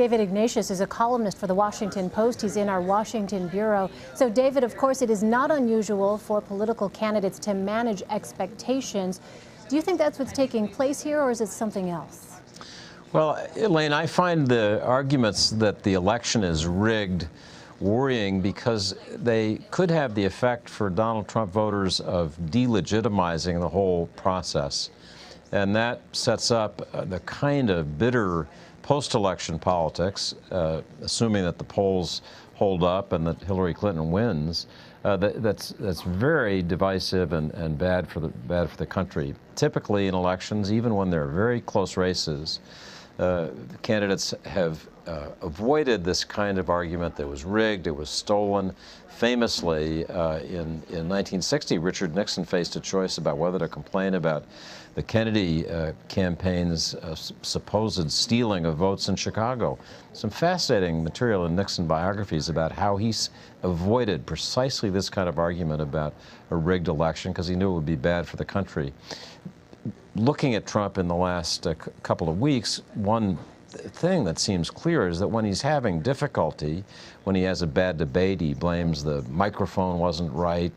David Ignatius is a columnist for the Washington Post. He's in our Washington bureau. So, David, of course, it is not unusual for political candidates to manage expectations. Do you think that's what's taking place here, or is it something else? Well, Elaine, I find the arguments that the election is rigged worrying because they could have the effect for Donald Trump voters of delegitimizing the whole process. And that sets up the kind of bitter post-election politics, assuming that the polls hold up and that Hillary Clinton wins, that's very divisive and bad for the country. Typically in elections, even when they're very close races, candidates have avoided this kind of argument that was rigged, it was stolen. Famously, in 1960, Richard Nixon faced a choice about whether to complain about the Kennedy campaign's supposed stealing of votes in Chicago. Some fascinating material in Nixon biographies about how he's avoided precisely this kind of argument about a rigged election because he knew it would be bad for the country. Looking at Trump in the last couple of weeks, one thing that seems clear is that when he's having difficulty, when he has a bad debate, he blames the microphone wasn't right.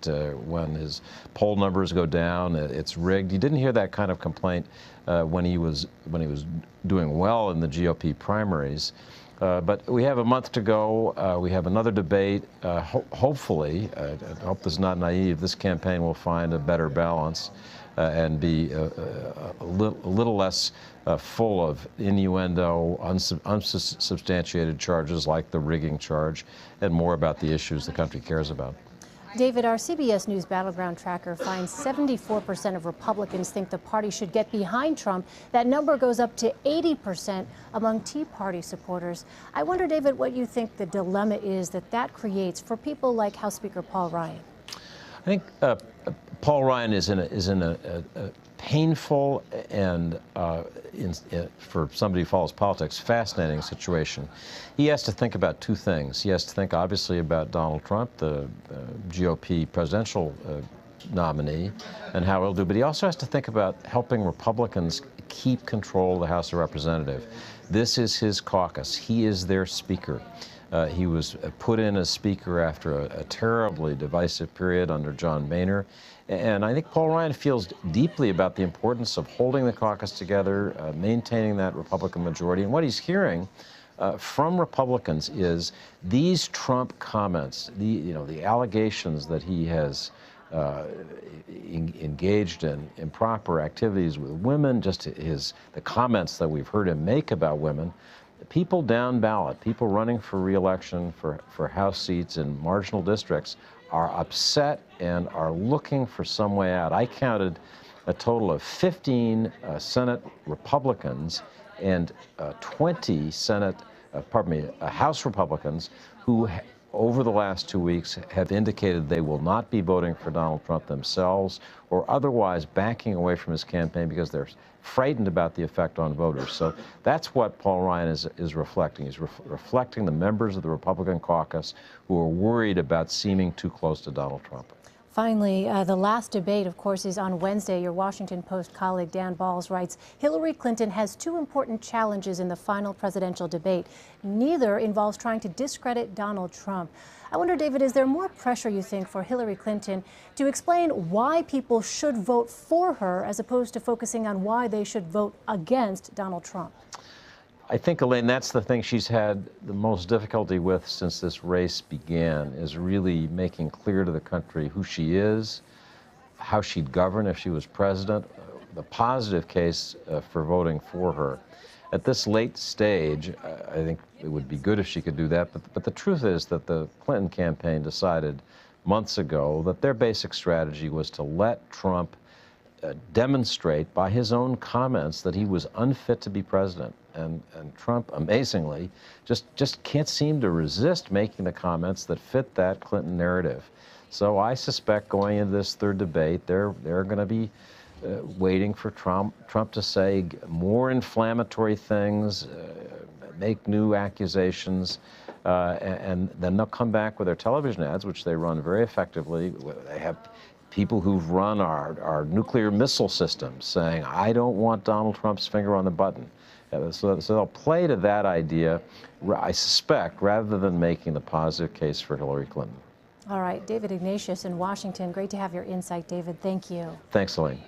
When his poll numbers go down, it's rigged. You didn't hear that kind of complaint when he was doing well in the GOP primaries. But we have a month to go. We have another debate. Hopefully, I hope this is not naive, this campaign will find a better balance and be a little less full of innuendo, unsubstantiated charges like the rigging charge, and more about the issues the country cares about. David, our CBS News Battleground Tracker finds 74% of Republicans think the party should get behind Trump. That number goes up to 80% among Tea Party supporters. I wonder, David, what you think the dilemma is that creates for people like House Speaker Paul Ryan. I think Paul Ryan is in a painful and, for somebody who follows politics, fascinating situation. He has to think about two things. He has to think, obviously, about Donald Trump, the GOP presidential nominee, and how he'll do. But he also has to think about helping Republicans keep control of the House of Representatives. This is his caucus. He is their speaker. He was put in as speaker after a terribly divisive period under John Boehner. And I think Paul Ryan feels deeply about the importance of holding the caucus together, maintaining that Republican majority. And what he's hearing from Republicans is these Trump comments, the allegations that he has engaged in improper activities with women, just the comments that we've heard him make about women. People down ballot, people running for re-election for House seats in marginal districts are upset and are looking for some way out. I counted a total of 15 Senate Republicans and 20 House Republicans who over the last 2 weeks have indicated they will not be voting for Donald Trump themselves or otherwise backing away from his campaign because they're frightened about the effect on voters. So that's what Paul Ryan is reflecting. He's reflecting the members of the Republican caucus who are worried about seeming too close to Donald Trump. Finally, the last debate, of course, is on Wednesday. Your Washington Post colleague Dan Balz writes, Hillary Clinton has two important challenges in the final presidential debate. Neither involves trying to discredit Donald Trump. I wonder, David, is there more pressure, you think, for Hillary Clinton to explain why people should vote for her as opposed to focusing on why they should vote against Donald Trump? I think, Elaine, that's the thing she's had the most difficulty with since this race began, is really making clear to the country who she is, how she'd govern if she was president, the positive case for voting for her. At this late stage, I think it would be good if she could do that, but the truth is that the Clinton campaign decided months ago that their basic strategy was to let Trump demonstrate by his own comments that he was unfit to be president. And Trump, amazingly, just can't seem to resist making the comments that fit that Clinton narrative. So I suspect going into this third debate, they're going to be waiting for Trump to say more inflammatory things, make new accusations, and then they'll come back with their television ads, which they run very effectively. They have people who've run our nuclear missile systems saying, I don't want Donald Trump's finger on the button. So they'll play to that idea, I suspect, rather than making the positive case for Hillary Clinton. All right, David Ignatius in Washington. Great to have your insight, David. Thank you. Thanks, Elaine.